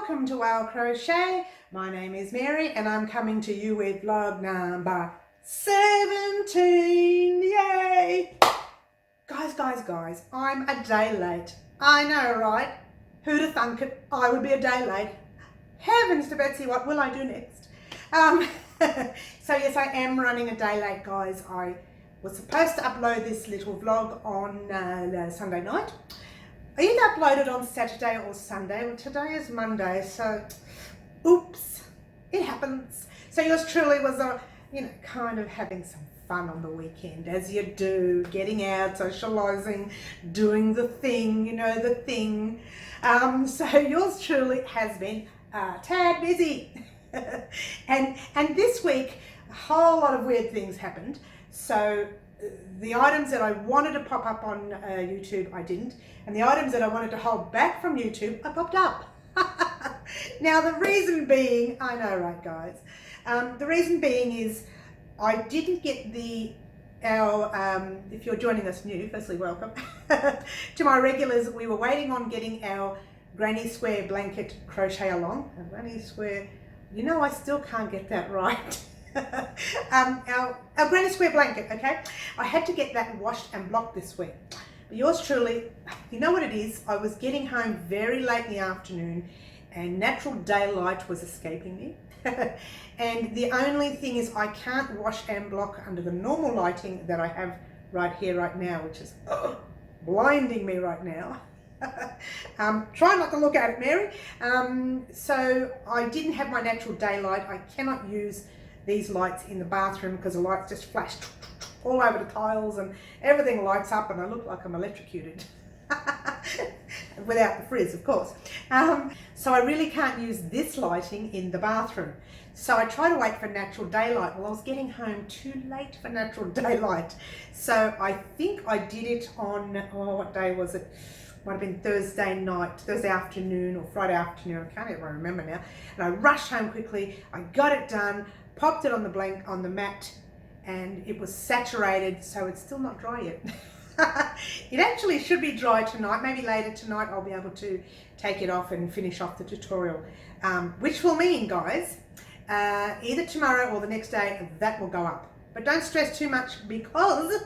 welcome to our crochet. My name is Mary and I'm coming to you with vlog number 17. Yay! Guys, I'm a day late. I know, right? Who'd have thunk it? I would be a day late. Heavens to Betsy, what will I do next? So yes, I am running a day late, guys. I was supposed to upload this little vlog on Sunday night. I either uploaded on Saturday or Sunday. Well, today is Monday, so oops, it happens. So yours truly was kind of having some fun on the weekend, as you do, getting out, socializing, doing the thing, the thing. So yours truly has been a tad busy. and this week, a whole lot of weird things happened. So the items that I wanted to pop up on YouTube, I didn't. And the items that I wanted to hold back from YouTube, I popped up. Now the reason being, I know, right guys? The reason being is I didn't get if you're joining us new, firstly welcome. To my regulars, we were waiting on getting our granny square blanket crochet along. A granny square, I still can't get that right. Our granny square blanket, okay? I had to get that washed and blocked this week. But yours truly, you know what it is? I was getting home very late in the afternoon and natural daylight was escaping me. And the only thing is I can't wash and block under the normal lighting that I have right here, right now, which is blinding me right now. Try not to look at it, Mary. So I didn't have my natural daylight. I cannot use these lights in the bathroom because the lights just flash all over the tiles and everything lights up and I look like I'm electrocuted. Without the frizz, of course. So I really can't use this lighting in the bathroom. So I try to wait for natural daylight. Well, I was getting home too late for natural daylight. So I think I did it on, what day was it? Might have been Thursday night, Thursday afternoon or Friday afternoon. I can't even remember now. And I rushed home quickly. I got it done, popped it on the mat, and it was saturated, so it's still not dry yet. It actually should be dry tonight. Maybe later tonight I'll be able to take it off and finish off the tutorial, which will mean, guys, either tomorrow or the next day that will go up. But don't stress too much because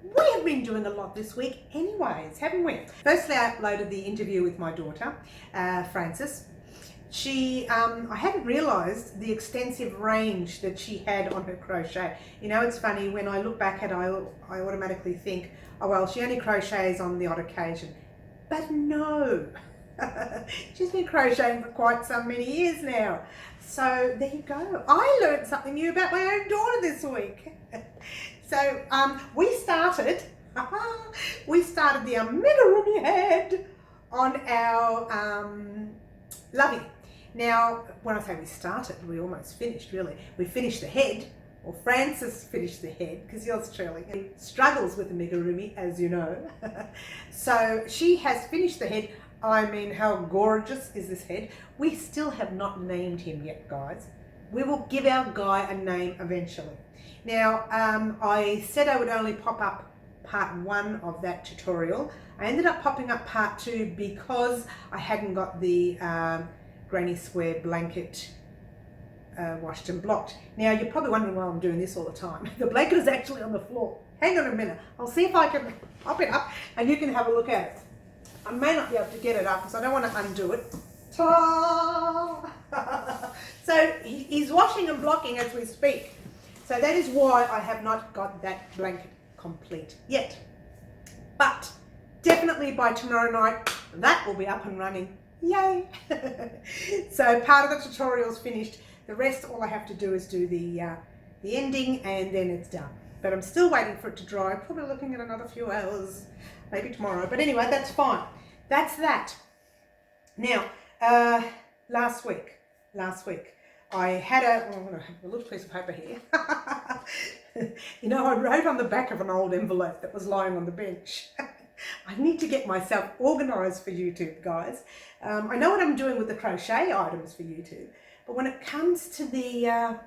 we have been doing a lot this week anyways, haven't we? Firstly, I uploaded the interview with my daughter, Frances. I hadn't realised the extensive range that she had on her crochet. It's funny, when I look back at it, I automatically think, oh well, she only crochets on the odd occasion. But no, she's been crocheting for quite some many years now. So there you go. I learned something new about my own daughter this week. So we started the Amigurumi head on our Lovey. Now, when I say we started, we almost finished, really. We finished the head, or Frances finished the head, because yours truly struggles with Amigurumi, as you know. So she has finished the head. I mean, how gorgeous is this head? We still have not named him yet, guys. We will give our guy a name eventually. Now, I said I would only pop up part 1 of that tutorial. I ended up popping up part 2 because I hadn't got the granny square blanket washed and blocked. Now, you're probably wondering why I'm doing this all the time. The blanket is actually on the floor. Hang on a minute. I'll see if I can pop it up and you can have a look at it. I may not be able to get it up because I don't want to undo it. Ta-da! So he's washing and blocking as we speak. So that is why I have not got that blanket complete yet. But definitely by tomorrow night, that will be up and running. Yay! So part of the tutorial is finished. The rest, all I have to do is do the ending and then it's done. But I'm still waiting for it to dry. Probably looking at another few hours, maybe tomorrow. But anyway, that's fine. That's that. Now, last week, I had a little piece of paper here. I wrote on the back of an old envelope that was lying on the bench. I need to get myself organised for YouTube, guys. I know what I'm doing with the crochet items for YouTube, but when it comes to the, I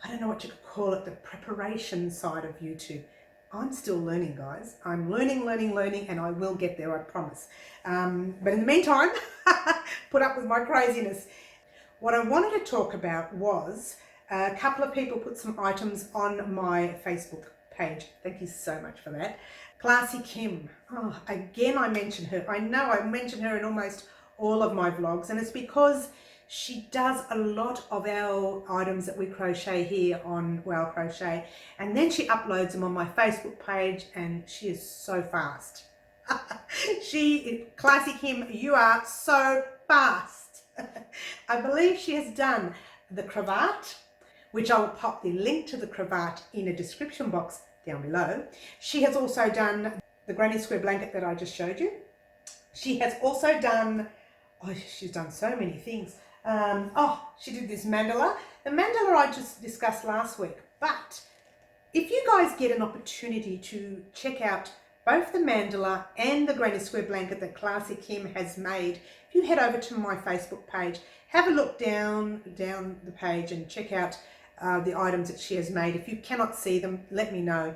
don't know what you could call it, the preparation side of YouTube, I'm still learning, guys. I'm learning, and I will get there, I promise. But in the meantime, put up with my craziness. What I wanted to talk about was a couple of people put some items on my Facebook page. Thank you so much for that. Classy Kim. Oh, again, I mention her. I know I mention her in almost all of my vlogs, and it's because she does a lot of our items that we crochet here on Wow Crochet, and then she uploads them on my Facebook page, and she is so fast. Classy Kim, you are so fast. I believe she has done the cravat, which I will pop the link to the cravat in a description box down below. She has also done the granny square blanket that I just showed you. She has also done, oh, she's done so many things. She did this mandala. The mandala I just discussed last week, but if you guys get an opportunity to check out both the mandala and the granny square blanket that Classy Kim has made, if you head over to my Facebook page, have a look down the page and check out the items that she has made. If you cannot see them, let me know.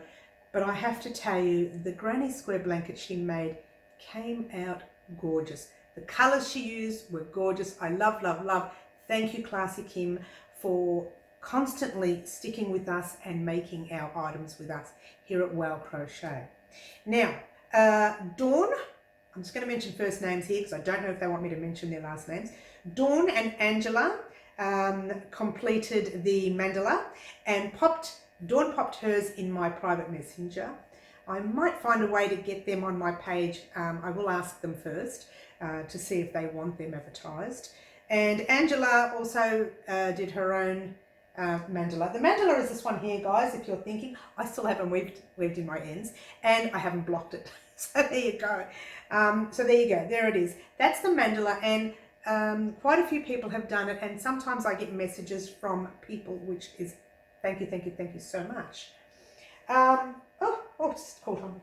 But I have to tell you, the granny square blanket she made came out gorgeous. The colours she used were gorgeous. I love, love, love. Thank you, Classy Kim, for constantly sticking with us and making our items with us here at Wow Crochet. Now, Dawn, I'm just going to mention first names here because I don't know if they want me to mention their last names. Dawn and Angela completed the mandala, and Dawn popped hers in my private messenger. I might find a way to get them on my page. I will ask them first to see if they want them advertised. And Angela also did her own mandala. The mandala is this one here, guys, if you're thinking. I still haven't weaved in my ends, and I haven't blocked it. So there you go. There it is. That's the mandala, and quite a few people have done it, and sometimes I get messages from people, which is thank you so much. Just called on.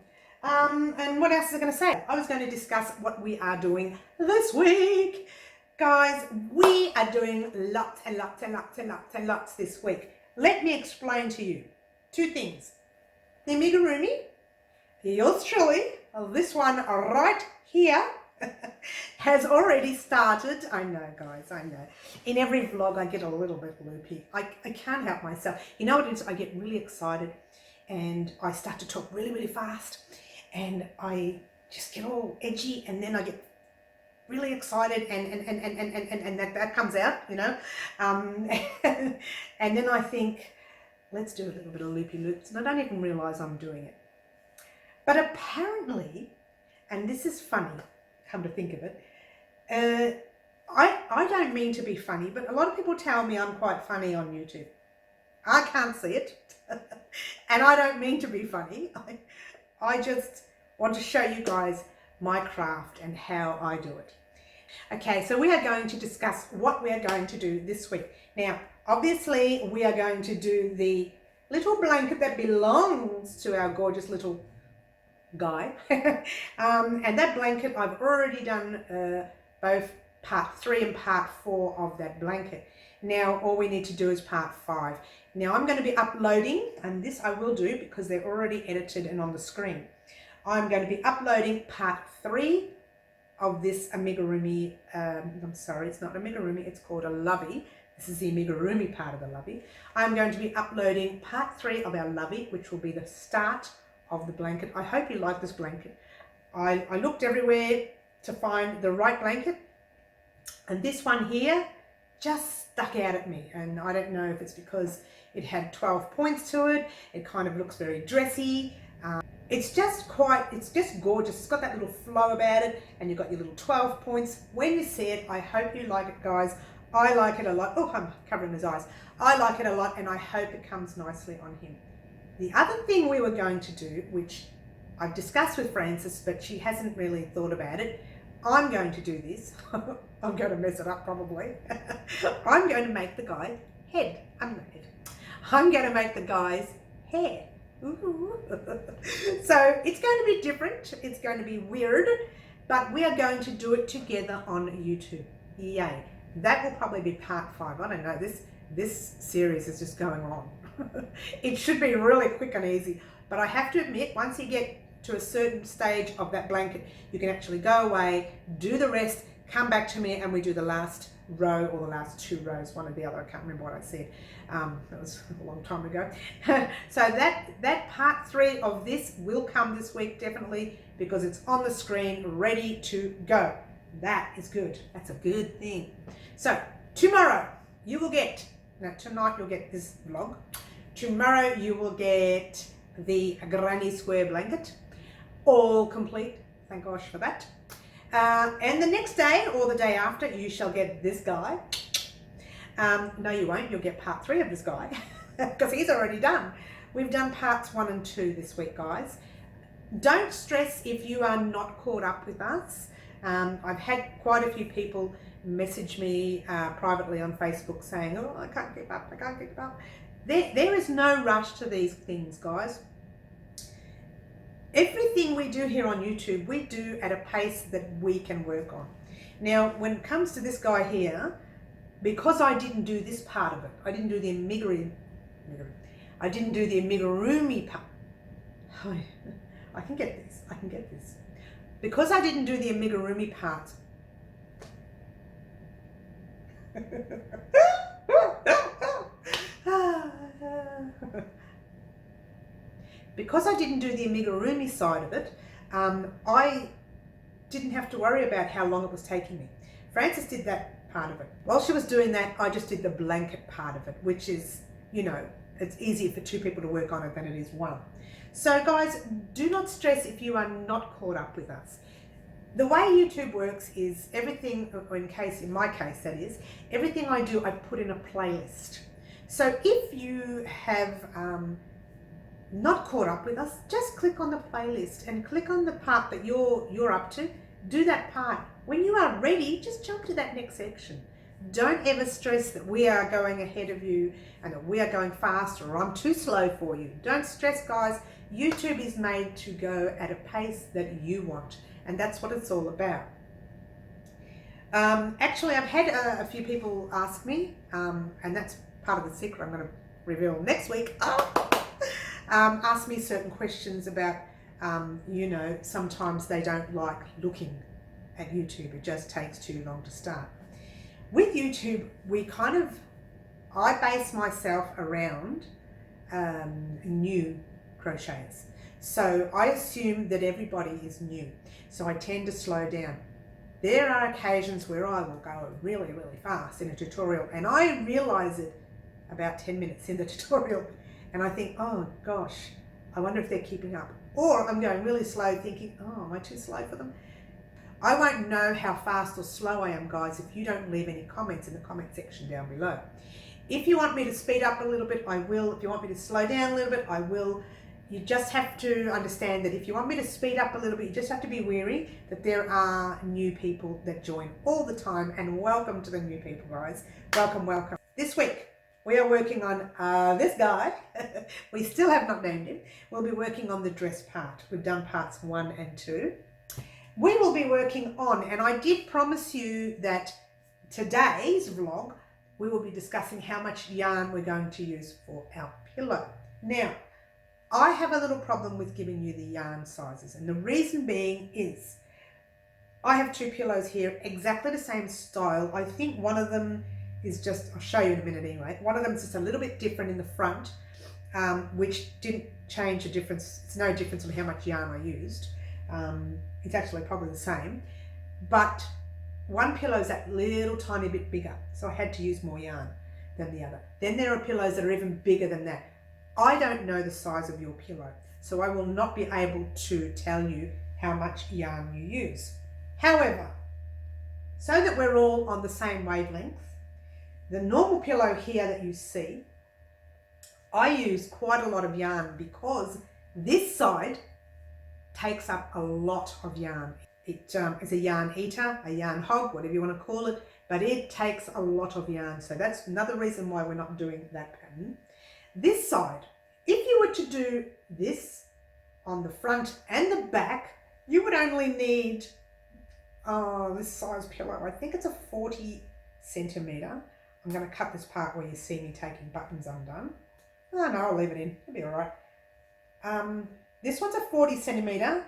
And what else was I going to say? I was going to discuss what we are doing this week. Guys, we are doing lots and lots this week. Let me explain to you two things. The Amigurumi, yours truly, this one right here, has already started. I know, guys, I know. In every vlog, I get a little bit loopy. I can't help myself. You know what it is? I get really excited and I start to talk really fast, and I just get all edgy, and then I get really excited, and that comes out, you know. And then I think, let's do a little bit of loopy loops, and I don't even realize I'm doing it. But apparently, and this is funny, come to think of it, I don't mean to be funny, but a lot of people tell me I'm quite funny on YouTube. I can't see it, and I don't mean to be funny. I just want to show you guys my craft and how I do it. Okay, so we are going to discuss what we are going to do this week. Now, obviously, we are going to do the little blanket that belongs to our gorgeous little guy. And that blanket, I've already done both part 3 and part 4 of that blanket. Now, all we need to do is part 5. Now, I'm going to be uploading, and this I will do because they're already edited and on the screen. I'm going to be uploading part 3 of this Amigurumi, I'm sorry, it's not Amigurumi, it's called a Lovey. This is the Amigurumi part of the Lovey. I'm going to be uploading part 3 of our Lovey, which will be the start of the blanket. I hope you like this blanket. I looked everywhere to find the right blanket, and this one here just stuck out at me, and I don't know if it's because it had 12 points to it. It kind of looks very dressy. It's just gorgeous. It's got that little flow about it, and you've got your little 12 points. When you see it, I hope you like it, guys. I like it a lot. Oh, I'm covering his eyes. I like it a lot, and I hope it comes nicely on him. The other thing we were going to do, which I've discussed with Frances, but she hasn't really thought about it, I'm going to do this. I'm going to mess it up probably. I'm going to make the guy's head. I'm going to make the guy's hair. Ooh. So it's going to be different. It's going to be weird, but we are going to do it together on YouTube. Yay. That will probably be part 5. I don't know. This series is just going on. It should be really quick and easy. But I have to admit, once you get to a certain stage of that blanket, you can actually go away, do the rest, come back to me, and we do the last row or the last 2 rows, one or the other. I can't remember what I said. That was a long time ago. So that part 3 of this will come this week, definitely, because it's on the screen, ready to go. That is good. That's a good thing. So tomorrow you will get, now tonight you'll get this vlog. Tomorrow you will get the granny square blanket, all complete. Thank gosh for that. And the next day or the day after, you shall get this guy. No, you won't. You'll get part 3 of this guy because he's already done. We've done parts 1 and 2 this week, guys. Don't stress if you are not caught up with us. I've had quite a few people message me privately on Facebook saying, oh, I can't keep up, I can't keep up. There is no rush to these things, guys. Everything we do here on YouTube, we do at a pace that we can work on. Now, when it comes to this guy here, because I didn't do this part of it, I didn't do the Amigurumi part. I can get this, I can get this. Because I didn't do the Amigurumi part, because I didn't do the Amigurumi side of it, I didn't have to worry about how long it was taking me. Frances did that part of it. While she was doing that, I just did the blanket part of it, which is, you know, it's easier for 2 people to work on it than it is 1. So guys, do not stress if you are not caught up with us. The way YouTube works is everything, or in my case that is, everything I do, I put in a playlist. So if you have not caught up with us, just click on the playlist and click on the part that you're up to. Do that part. When you are ready, just jump to that next section. Don't ever stress that we are going ahead of you and that we are going faster or I'm too slow for you. Don't stress, guys. YouTube is made to go at a pace that you want, and that's what it's all about. Actually, I've had a few people ask me, and that's part of the secret I'm going to reveal next week. Ask me certain questions about, you know, sometimes they don't like looking at YouTube. It just takes too long to start. With YouTube, I base myself around new crocheters. So I assume that everybody is new. So I tend to slow down. There are occasions where I will go really, really fast in a tutorial, and I realize it about 10 minutes in the tutorial, and I think, oh gosh, I wonder if they're keeping up. Or I'm going really slow thinking, oh, am I too slow for them? I won't know how fast or slow I am, guys, if you don't leave any comments in the comment section down below. If you want me to speed up a little bit, I will. If you want me to slow down a little bit, I will. You just have to understand that if you want me to speed up a little bit, you just have to be wary that there are new people that join all the time, and welcome to the new people, guys. Welcome, welcome. This week, we are working on this guy. We still have not named him. We'll be working on the dress part. We've done parts 1 and 2. We will be working on, and I did promise you that today's vlog, we will be discussing how much yarn we're going to use for our pillow. Now, I have a little problem with giving you the yarn sizes, and the reason being is I have 2 pillows here, exactly the same style. I think one of them is just, I'll show you in a minute anyway, one of them is just a little bit different in the front, which didn't change the difference. It's no difference on how much yarn I used. It's actually probably the same, but one pillow is that little tiny bit bigger, so I had to use more yarn than the other. Then there are pillows that are even bigger than that. I don't know the size of your pillow, so I will not be able to tell you how much yarn you use. However, so that we're all on the same wavelength, the normal pillow here that you see, I use quite a lot of yarn because this side takes up a lot of yarn. It is a yarn eater, a yarn hog, whatever you want to call it, but it takes a lot of yarn. So that's another reason why we're not doing that pattern. This side, if you were to do this on the front and the back, you would only need this size pillow. I think it's a 40 centimeter. I'm going to cut this part where you see me taking buttons undone. Oh no, I'll leave it in. It'll be all right. This one's a 40 centimetre,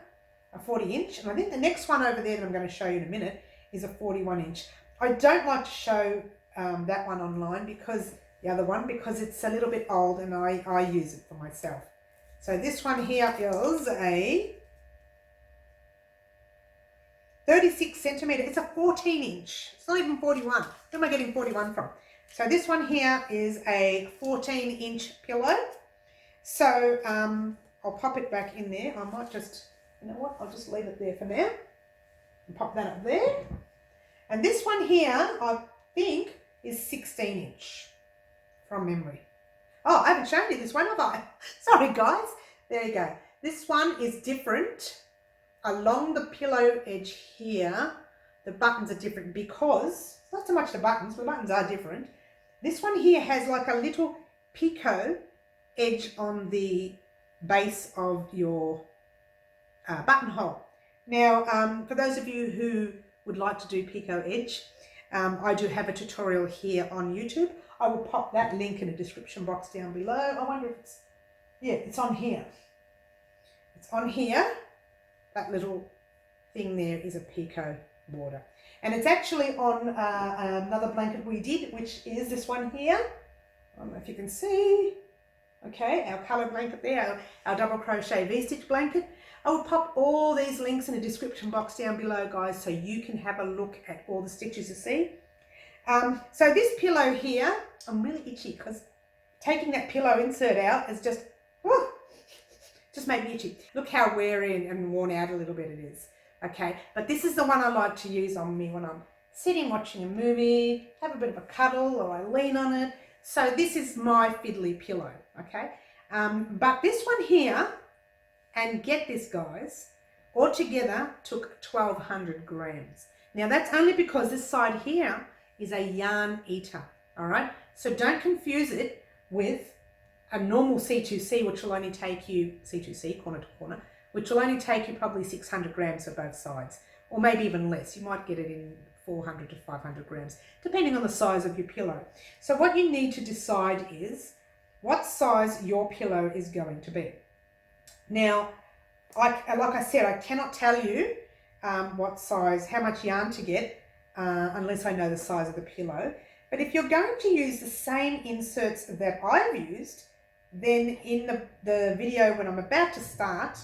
a 40 inch, and I think the next one over there that I'm going to show you in a minute is a 41 inch. I don't like to show that one online because the other one, because it's a little bit old and I use it for myself. So this one here is a 36 centimetre. It's a 14 inch. It's not even 41. Where am I getting 41 from? So this one here is a 14 inch pillow. So I'll pop it back in there. I might just, you know what, I'll just leave it there for now and pop that up there. And this one here, I think, is 16 inch from memory. Oh, I haven't shown you this one, have I? Sorry, guys. There you go. This one is different. Along the pillow edge here, the buttons are different because, not so much the buttons are different. This one here has like a little Picot edge on the base of your buttonhole. Now, for those of you who would like to do Picot edge, I do have a tutorial here on YouTube. I will pop that link in the description box down below. I wonder if it's, yeah, it's on here. It's on here. That little thing there is a Picot border. And it's actually on another blanket we did, which is this one here. I don't know if you can see. Okay, our colour blanket there, our double crochet V-stitch blanket. I will pop all these links in the description box down below, guys, so you can have a look at all the stitches you see. So this pillow here, I'm really itchy because taking that pillow insert out is just made me itchy. Look how weary and worn out a little bit it is. Okay, but this is the one I like to use on me when I'm sitting watching a movie, have a bit of a cuddle, or I lean on it. So this is my fiddly pillow, okay? But this one here, and get this, guys, altogether took 1,200 grams. Now that's only because this side here is a yarn eater, all right? So don't confuse it with a normal C2C, which will only take you, C2C, corner to corner, which will only take you probably 600 grams for both sides, or maybe even less. You might get it in 400 to 500 grams, depending on the size of your pillow. So what you need to decide is what size your pillow is going to be. Now, like I said, I cannot tell you what size, how much yarn to get, unless I know the size of the pillow. But if you're going to use the same inserts that I've used, then in the video when I'm about to start,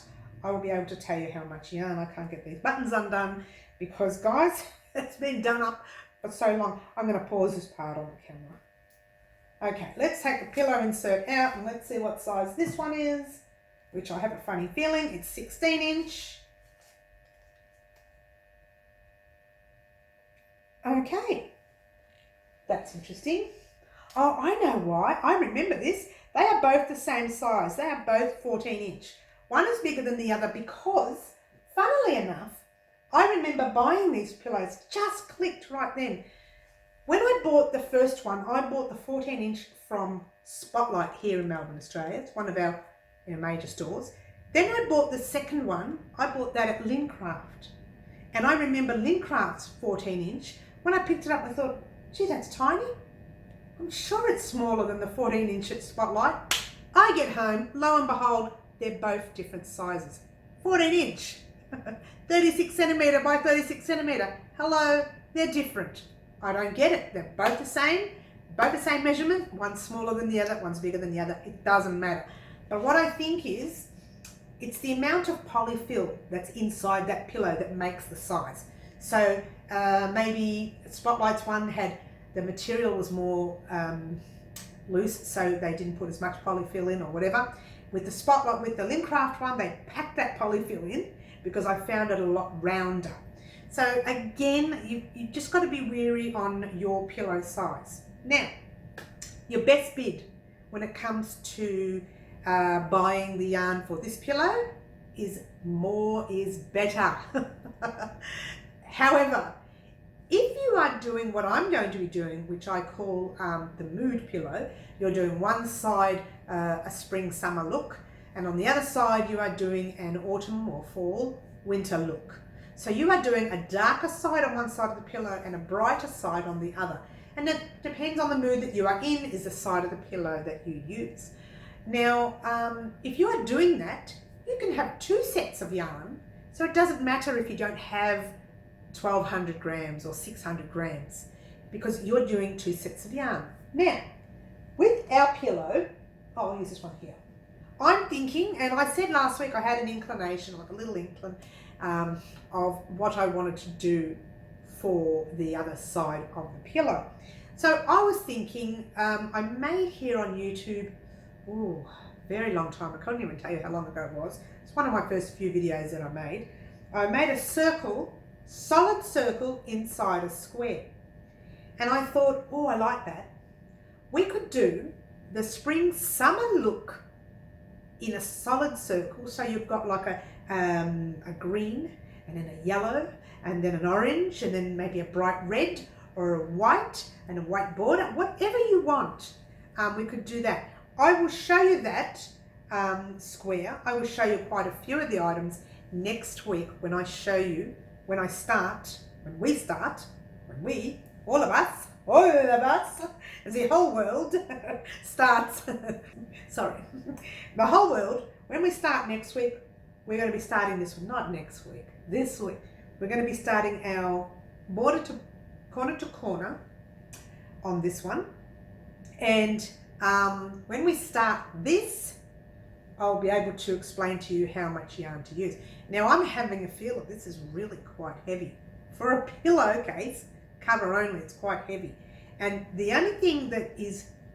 I will be able to tell you how much yarn. I can't get these buttons undone because, guys, it's been done up for so long. I'm going to pause this part on the camera. Okay, let's take the pillow insert out and let's see what size this one is, which I have a funny feeling it's 16 inch. Okay, that's interesting. Oh, I know why. I remember this. They are both the same size. They are both 14 inch. One is bigger than the other because, funnily enough, I remember buying these pillows, just clicked right then. When I bought the first one, I bought the 14 inch from Spotlight here in Melbourne, Australia. It's one of our major stores. Then I bought the second one. I bought that at Lincraft. And I remember Lincraft's 14 inch. When I picked it up, I thought, gee, that's tiny. I'm sure it's smaller than the 14 inch at Spotlight. I get home, lo and behold, they're both different sizes. 14 inch, 36 centimetre by 36 centimetre. Hello, they're different. I don't get it. They're both the same measurement. One's smaller than the other, one's bigger than the other. It doesn't matter. But what I think is, it's the amount of polyfill that's inside that pillow that makes the size. So maybe Spotlight's one had, the material was more loose, so they didn't put as much polyfill in or whatever. With the Spotlight, with the Lincraft one, they packed that polyfill in because I found it a lot rounder. So again, you just got to be wary on your pillow size. Now, your best bid when it comes to buying the yarn for this pillow is more is better. However, if you are doing what I'm going to be doing, which I call the mood pillow, you're doing one side a spring summer look, and on the other side you are doing an autumn or fall winter look. So you are doing a darker side on one side of the pillow and a brighter side on the other. And it depends on the mood that you are in, is the side of the pillow that you use. Now, if you are doing that, you can have 2 sets of yarn. So it doesn't matter if you don't have 1200 grams or 600 grams because you're doing 2 sets of yarn. Now, with our pillow, I'll use this one here. I'm thinking, and I said last week I had an inclination, like a little inkling, of what I wanted to do for the other side of the pillow. So I was thinking, I made here on YouTube, ooh, very long time, I can't even tell you how long ago it was. It's one of my first few videos that I made. I made a circle, solid circle inside a square. And I thought, oh, I like that. We could do the spring summer look in a solid circle. So you've got like a green and then a yellow and then an orange and then maybe a bright red or a white and a white border, whatever you want. We could do that. I will show you that square. I will show you quite a few of the items next week when I show you, when we, all of us, the whole world starts, sorry, the whole world, when we start next week, we're going to be starting this one, not next week, this week. We're going to be starting our border to corner to corner on this one. And when we start this, I'll be able to explain to you how much yarn to use. Now I'm having a feel that this is really quite heavy. For a pillowcase, cover only, it's quite heavy. And the only thing that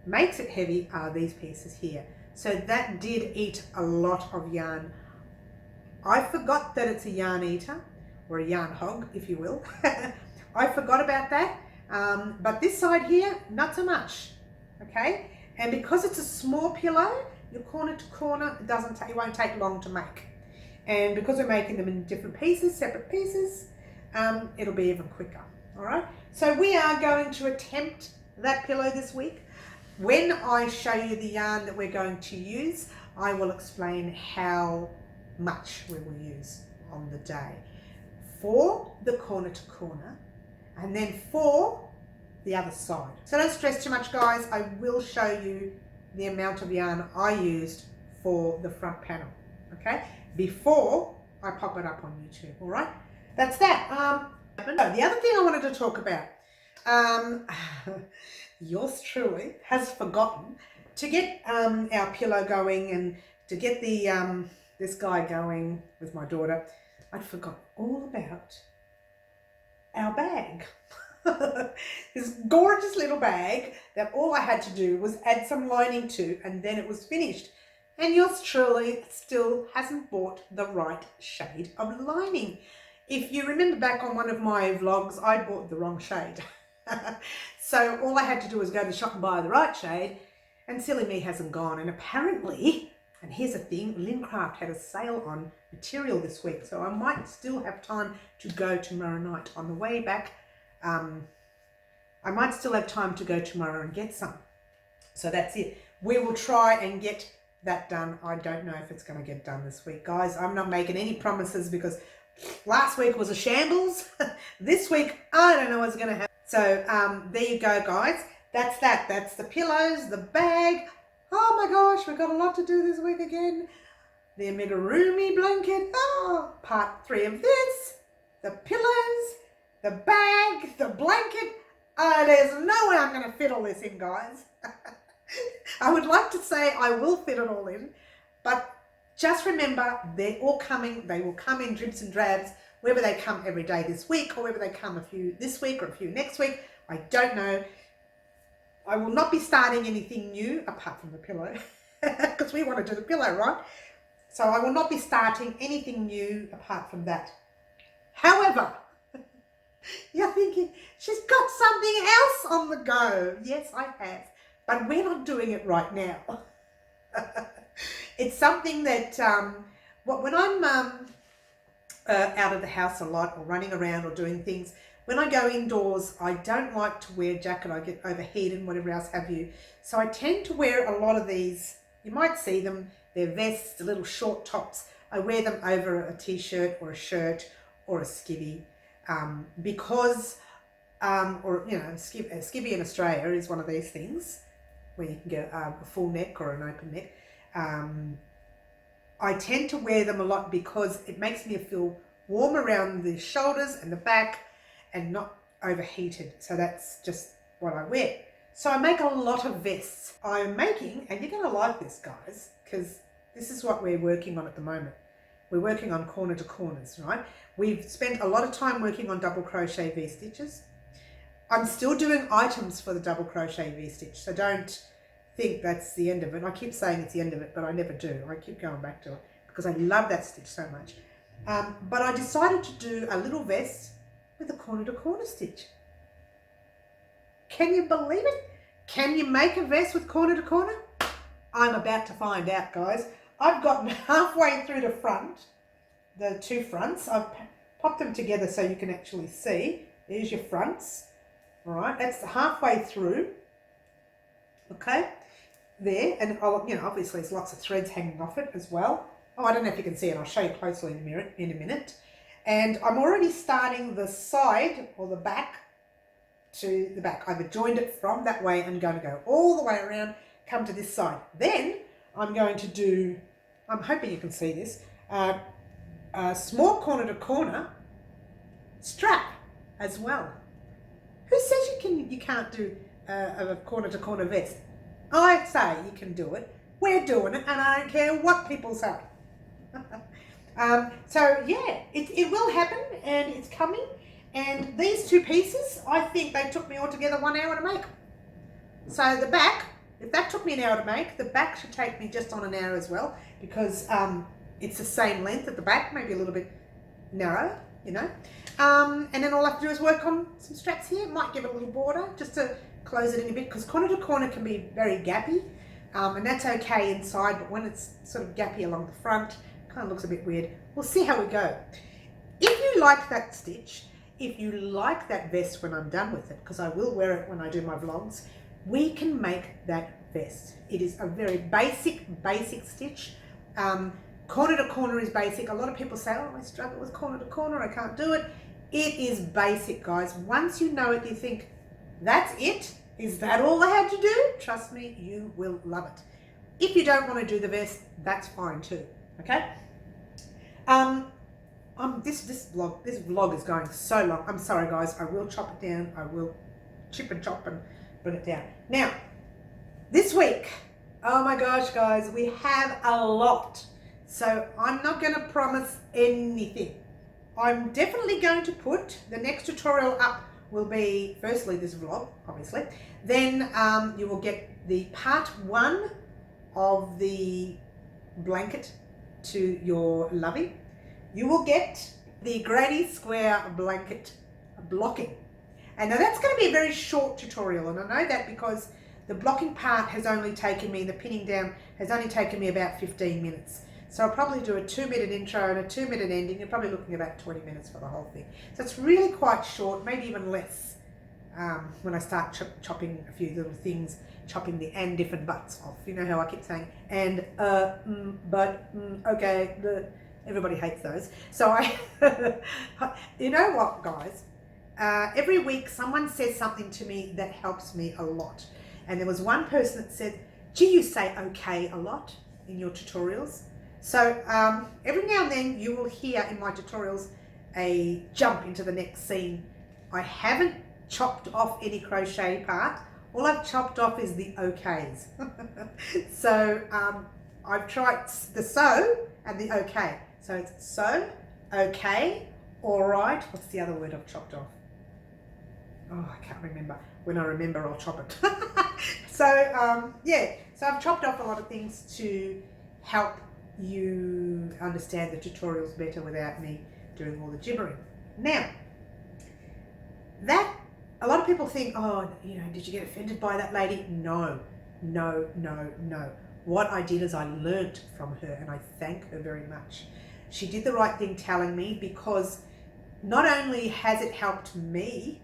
makes it heavy are these pieces here. So that did eat a lot of yarn. I forgot that it's a yarn eater, or a yarn hog, if you will. I forgot about that. But this side here, not so much, okay? And because it's a small pillow, your corner to corner, it won't take long to make. And because we're making them in different pieces, separate pieces, it'll be even quicker, all right? So we are going to attempt that pillow this week. When I show you the yarn that we're going to use, I will explain how much we will use on the day for the corner to corner and then for the other side. So don't stress too much, guys. I will show you the amount of yarn I used for the front panel, okay, before I pop it up on YouTube, all right? That's that. The other thing I wanted to talk about, yours truly has forgotten to get our pillow going and to get the this guy going with my daughter. I'd forgotten all about our bag. This gorgeous little bag that all I had to do was add some lining to, and then it was finished. And yours truly still hasn't bought the right shade of lining. If you remember back on one of my vlogs, I bought the wrong shade. So all I had to do was go to the shop and buy the right shade, and silly me hasn't gone. And apparently, and here's the thing, Lincraft had a sale on material this week, so I might still have time to go tomorrow night. On the way back, I might still have time to go tomorrow and get some. So that's it. We will try and get that done. I don't know if it's going to get done this week, guys. I'm not making any promises because last week was a shambles. This week, I don't know what's going to happen. So there you go, guys. That's that. That's the pillows, the bag. Oh my gosh, we've got a lot to do this week again. The Amigurumi blanket. Oh, part 3 of this. The pillows, the bag, the blanket. There's no way I'm going to fit all this in, guys. I would like to say I will fit it all in, but just remember, they're all coming. They will come in dribs and drabs, whether they come every day this week or whether they come a few this week or a few next week. I don't know. I will not be starting anything new apart from the pillow because we want to do the pillow, right? So I will not be starting anything new apart from that. However, you're thinking, she's got something else on the go. Yes, I have. But we're not doing it right now. It's something that, when I'm out of the house a lot or running around or doing things, when I go indoors, I don't like to wear a jacket. I get overheated and whatever else have you. So I tend to wear a lot of these. You might see them. They're vests, the little short tops. I wear them over a t-shirt or a shirt or a skivvy because, or you know, a skivvy in Australia is one of these things where you can get a full neck or an open neck. I tend to wear them a lot because it makes me feel warm around the shoulders and the back and not overheated. So that's just what I wear. So I make a lot of vests. I'm making, and you're going to like this, guys, because this is what we're working on at the moment. We're working on corner to corners, right? We've spent a lot of time working on double crochet V-stitches. I'm still doing items for the double crochet V-stitch, so don't think that's the end of it. I keep saying it's the end of it, but I never do. I keep going back to it because I love that stitch so much. But I decided to do a little vest with a corner to corner stitch. Can you believe it? Can you make a vest with corner to corner? I'm about to find out, guys. I've gotten halfway through the front, the two fronts. I've popped them together so you can actually see. There's your fronts. All right, that's halfway through. Okay, there, and obviously there's lots of threads hanging off it as well. Oh, I don't know if you can see it. I'll show you closely in a minute. And I'm already starting the side or the back to the back. I've joined it from that way and going to go all the way around, come to this side. Then I'm going to do, I'm hoping you can see this, a small corner to corner strap as well. Who says you can't do a corner to corner vest? I say you can do it. We're doing it, and I don't care what people say. So yeah, it will happen, and it's coming. And these two pieces, I think they took me altogether 1 hour to make. So the back, if that took me an hour to make, the back should take me just on an hour as well, because it's the same length at the back, maybe a little bit narrow, and then all I have to do is work on some straps here. Might give it a little border just to close it in a bit, because corner to corner can be very gappy, and that's okay inside, but when it's sort of gappy along the front, kind of looks a bit weird. We'll see how we go. If you like that stitch, if you like that vest when I'm done with it, because I will wear it when I do my vlogs, we can make that vest. It is a very basic stitch. Corner to corner is basic. A lot of people say, oh, I struggle with corner to corner, I can't do it. It is basic, guys. Once you know it, you think, that's it? Is that all I had to do? Trust me, you will love it. If you don't want to do the vest, that's fine too, okay? This vlog is going so long. I'm sorry, guys. I will chop it down. I will chip and chop and bring it down. Now, this week, oh my gosh, guys, we have a lot. So I'm not going to promise anything. I'm definitely going to put the next tutorial up. Will be firstly this vlog, obviously. Then you will get the part 1 of the blanket to your Lovey. You will get the granny square blanket blocking. And now that's going to be a very short tutorial, and I know that because the blocking part has only taken me, the pinning down has only taken me about 15 minutes. So I'll probably do a 2-minute intro and a 2-minute ending. You're probably looking at about 20 minutes for the whole thing. So it's really quite short, maybe even less, when I start chopping a few little things, chopping the and different buts off. You know how I keep saying, and, but, okay, everybody hates those. So you know what, guys? Every week someone says something to me that helps me a lot. And there was one person that said, do you say okay a lot in your tutorials? So every now and then you will hear in my tutorials a jump into the next scene. I haven't chopped off any crochet part. All I've chopped off is the okays. So I've tried the so and the okay. So it's so, okay, all right. What's the other word I've chopped off? Oh, I can't remember. When I remember, I'll chop it. So yeah, so I've chopped off a lot of things to help you understand the tutorials better without me doing all the gibbering. Now, that, a lot of people think, oh, did you get offended by that lady? No. What I did is I learnt from her, and I thank her very much. She did the right thing telling me, because not only has it helped me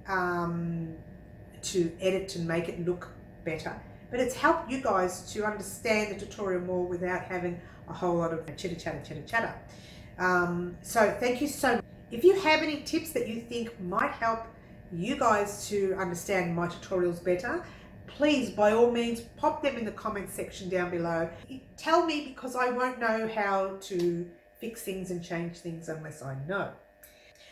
to edit and make it look better, but it's helped you guys to understand the tutorial more without having a whole lot of chitter chatter. So thank you so much. If you have any tips that you think might help you guys to understand my tutorials better, please, by all means, pop them in the comment section down below. Tell me, because I won't know how to fix things and change things unless I know.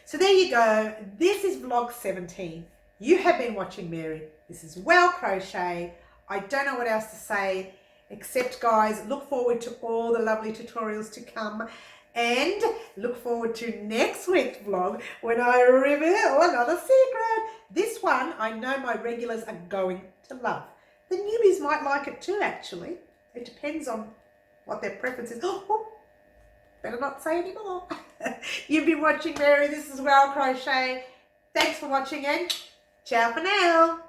So there you go. This is vlog 17. You have been watching Mary. This is Well Crochet. I don't know what else to say, except, guys, look forward to all the lovely tutorials to come, and look forward to next week's vlog when I reveal another secret. This one I know my regulars are going to love. The newbies might like it too, actually. It depends on what their preference is. Oh, better not say any more. You've been watching Mary. This is Well Crochet. Thanks for watching, and ciao for now.